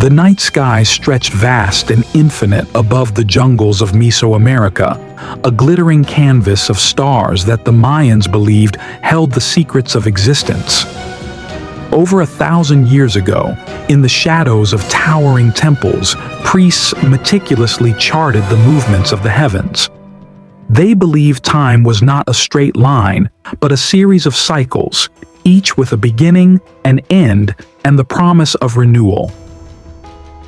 The night sky stretched vast and infinite above the jungles of Mesoamerica, a glittering canvas of stars that the Mayans believed held the secrets of existence. Over 1,000 years ago, in the shadows of towering temples, priests meticulously charted the movements of the heavens. They believed time was not a straight line, but a series of cycles, each with a beginning, an end, and the promise of renewal.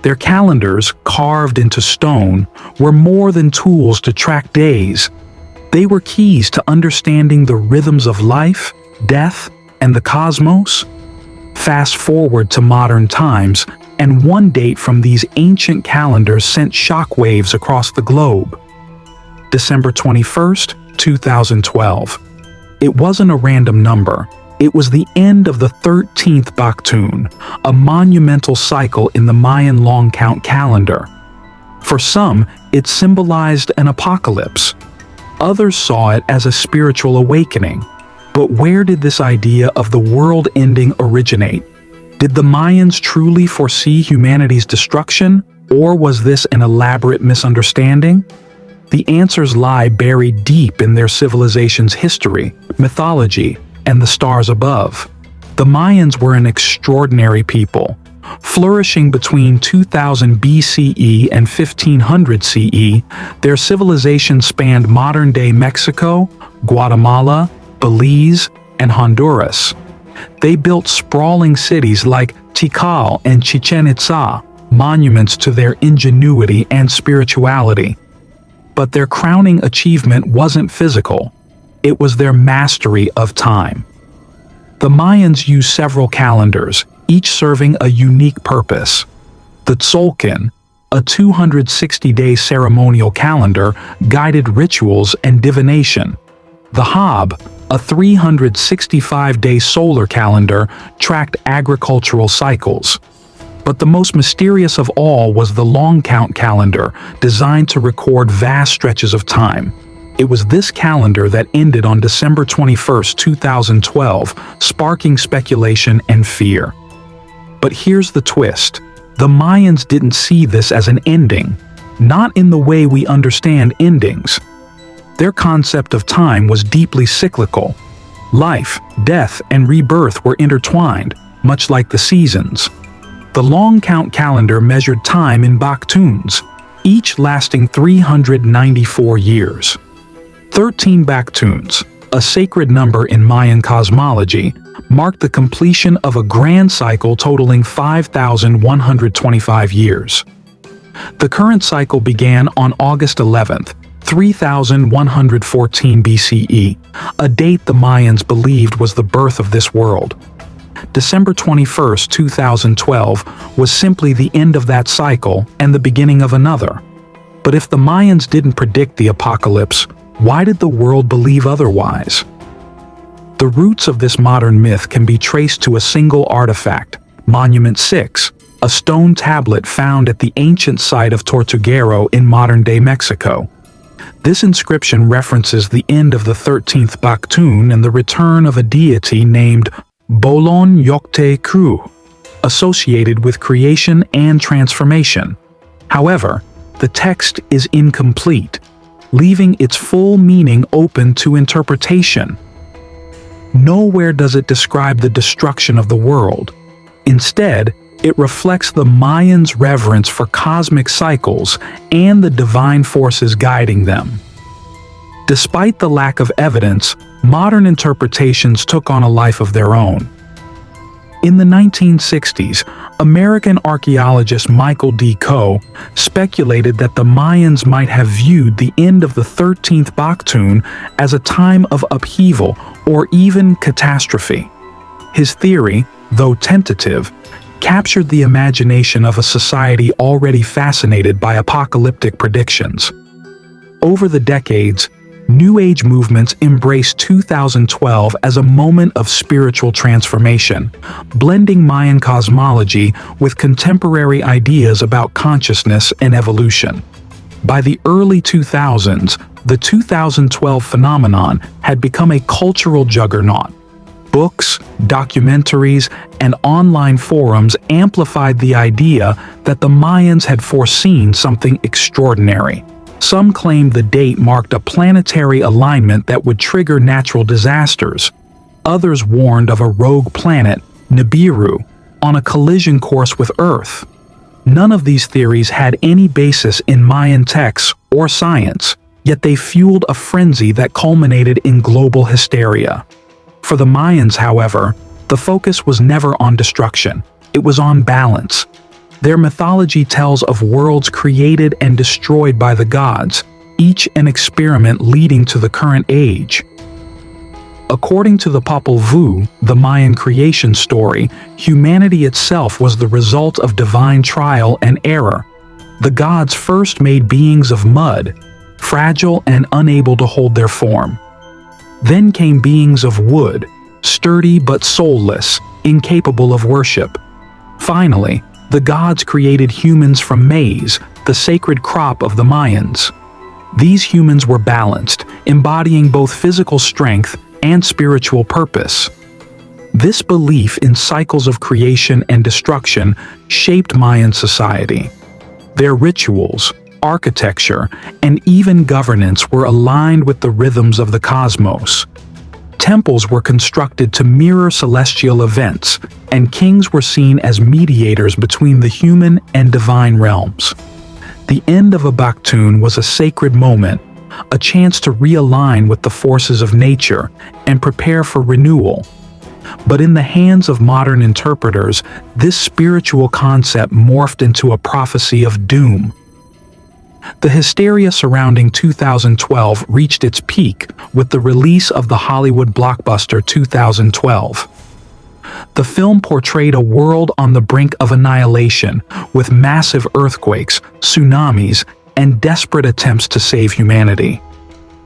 Their calendars, carved into stone, were more than tools to track days. They were keys to understanding the rhythms of life, death, and the cosmos. Fast forward to modern times, and one date from these ancient calendars sent shockwaves across the globe. December 21st, 2012. It wasn't a random number. It was the end of the 13th Baktun, a monumental cycle in the Mayan long count calendar. For some, it symbolized an apocalypse. Others saw it as a spiritual awakening. But where did this idea of the world ending originate? Did the Mayans truly foresee humanity's destruction, or was this an elaborate misunderstanding? The answers lie buried deep in their civilization's history, mythology, and the stars above. The Mayans were an extraordinary people. Flourishing between 2000 BCE and 1500 CE, their civilization spanned modern-day Mexico, Guatemala, Belize, and Honduras. They built sprawling cities like Tikal and Chichen Itza, monuments to their ingenuity and spirituality. But their crowning achievement wasn't physical. It was their mastery of time. The Mayans used several calendars, each serving a unique purpose. The Tzolk'in, a 260-day ceremonial calendar, guided rituals and divination. The Hab, a 365-day solar calendar, tracked agricultural cycles. But the most mysterious of all was the long count calendar, designed to record vast stretches of time. It was this calendar that ended on December 21, 2012, sparking speculation and fear. But here's the twist. The Mayans didn't see this as an ending, not in the way we understand endings. Their concept of time was deeply cyclical. Life, death, and rebirth were intertwined, much like the seasons. The long count calendar measured time in Baktuns, each lasting 394 years. 13 Baktuns, a sacred number in Mayan cosmology, marked the completion of a grand cycle totaling 5,125 years. The current cycle began on August 11th, 3114 BCE, a date the Mayans believed was the birth of this world. December 21, 2012 was simply the end of that cycle and the beginning of another. But if the Mayans didn't predict the apocalypse, why did the world believe otherwise? The roots of this modern myth can be traced to a single artifact, Monument 6, a stone tablet found at the ancient site of Tortuguero in modern-day Mexico. This inscription references the end of the 13th Baktun and the return of a deity named Bolon Yokte Kru, associated with creation and transformation. However, the text is incomplete, leaving its full meaning open to interpretation. Nowhere does it describe the destruction of the world. Instead, it reflects the Mayans' reverence for cosmic cycles and the divine forces guiding them. Despite the lack of evidence, modern interpretations took on a life of their own. In the 1960s, American archaeologist Michael D. Coe speculated that the Mayans might have viewed the end of the 13th Baktun as a time of upheaval or even catastrophe. His theory, though tentative, captured the imagination of a society already fascinated by apocalyptic predictions. Over the decades, New Age movements embraced 2012 as a moment of spiritual transformation, blending Mayan cosmology with contemporary ideas about consciousness and evolution. By the early 2000s, the 2012 phenomenon had become a cultural juggernaut. Books, documentaries, and online forums amplified the idea that the Mayans had foreseen something extraordinary. Some claimed the date marked a planetary alignment that would trigger natural disasters. Others warned of a rogue planet, Nibiru, on a collision course with Earth. None of these theories had any basis in Mayan texts or science, yet they fueled a frenzy that culminated in global hysteria. For the Mayans, however, the focus was never on destruction, it was on balance. Their mythology tells of worlds created and destroyed by the gods, each an experiment leading to the current age. According to the Popol Vuh, the Mayan creation story, humanity itself was the result of divine trial and error. The gods first made beings of mud, fragile and unable to hold their form. Then came beings of wood, sturdy but soulless, incapable of worship. Finally, the gods created humans from maize, the sacred crop of the Mayans. These humans were balanced, embodying both physical strength and spiritual purpose. This belief in cycles of creation and destruction shaped Mayan society. Their rituals, architecture, and even governance were aligned with the rhythms of the cosmos. Temples were constructed to mirror celestial events, and kings were seen as mediators between the human and divine realms. The end of a Baktun was a sacred moment, a chance to realign with the forces of nature and prepare for renewal. But in the hands of modern interpreters, this spiritual concept morphed into a prophecy of doom. The hysteria surrounding 2012 reached its peak with the release of the Hollywood blockbuster 2012. The film portrayed a world on the brink of annihilation, with massive earthquakes, tsunamis, and desperate attempts to save humanity.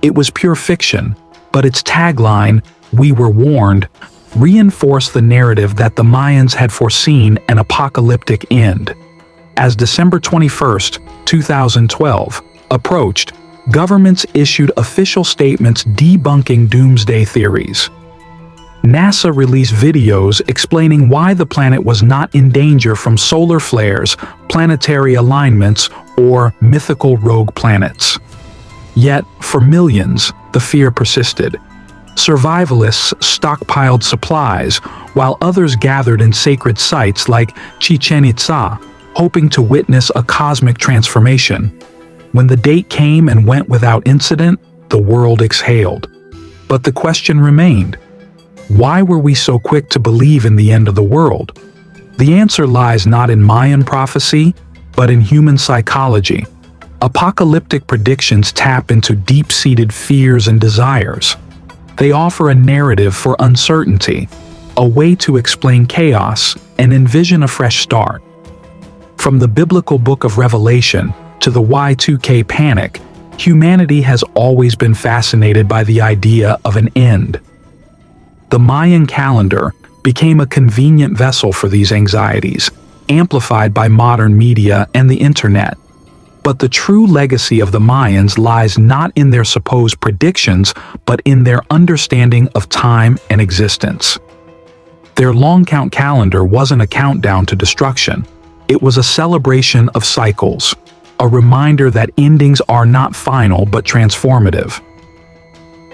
It was pure fiction, but its tagline, "We were warned," reinforced the narrative that the Mayans had foreseen an apocalyptic end. As December 21, 2012, approached, governments issued official statements debunking doomsday theories. NASA released videos explaining why the planet was not in danger from solar flares, planetary alignments, or mythical rogue planets. Yet, for millions, the fear persisted. Survivalists stockpiled supplies, while others gathered in sacred sites like Chichen Itza, hoping to witness a cosmic transformation. When the date came and went without incident, the world exhaled. But the question remained: why were we so quick to believe in the end of the world? The answer lies not in Mayan prophecy, but in human psychology. Apocalyptic predictions tap into deep-seated fears and desires. They offer a narrative for uncertainty, a way to explain chaos and envision a fresh start. From the biblical book of Revelation to the Y2K panic, humanity has always been fascinated by the idea of an end. The Mayan calendar became a convenient vessel for these anxieties, amplified by modern media and the internet. But the true legacy of the Mayans lies not in their supposed predictions, but in their understanding of time and existence. Their long count calendar wasn't a countdown to destruction. It was a celebration of cycles, a reminder that endings are not final but transformative.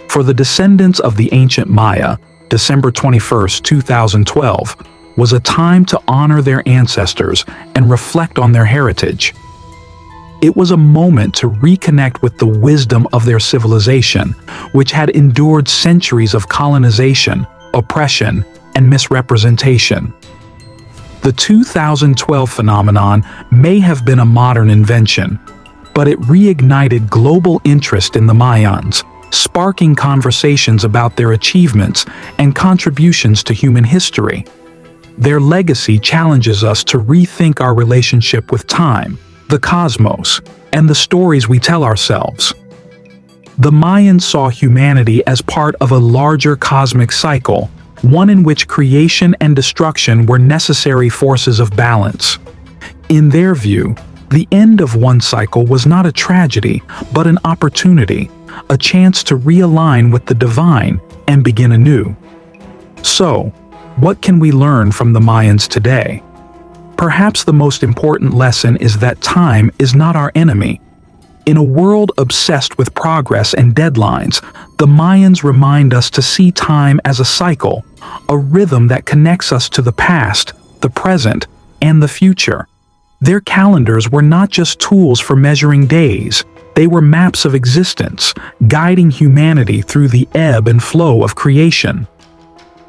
For the descendants of the ancient Maya, December 21, 2012, was a time to honor their ancestors and reflect on their heritage. It was a moment to reconnect with the wisdom of their civilization, which had endured centuries of colonization, oppression, and misrepresentation. The 2012 phenomenon may have been a modern invention, but it reignited global interest in the Mayans, sparking conversations about their achievements and contributions to human history. Their legacy challenges us to rethink our relationship with time, the cosmos, and the stories we tell ourselves. The Mayans saw humanity as part of a larger cosmic cycle, one in which creation and destruction were necessary forces of balance. In their view, the end of one cycle was not a tragedy, but an opportunity, a chance to realign with the divine and begin anew. So, what can we learn from the Mayans today? Perhaps the most important lesson is that time is not our enemy. In a world obsessed with progress and deadlines, the Mayans remind us to see time as a cycle, a rhythm that connects us to the past, the present, and the future. Their calendars were not just tools for measuring days, they were maps of existence, guiding humanity through the ebb and flow of creation.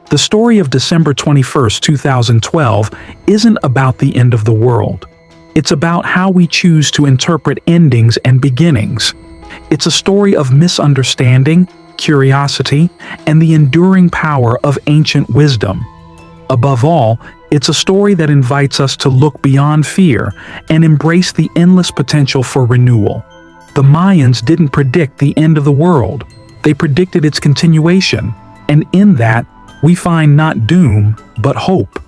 The story of December 21, 2012 isn't about the end of the world. It's about how we choose to interpret endings and beginnings. It's a story of misunderstanding, curiosity, and the enduring power of ancient wisdom. Above all, it's a story that invites us to look beyond fear and embrace the endless potential for renewal. The Mayans didn't predict the end of the world. They predicted its continuation, and in that, we find not doom, but hope.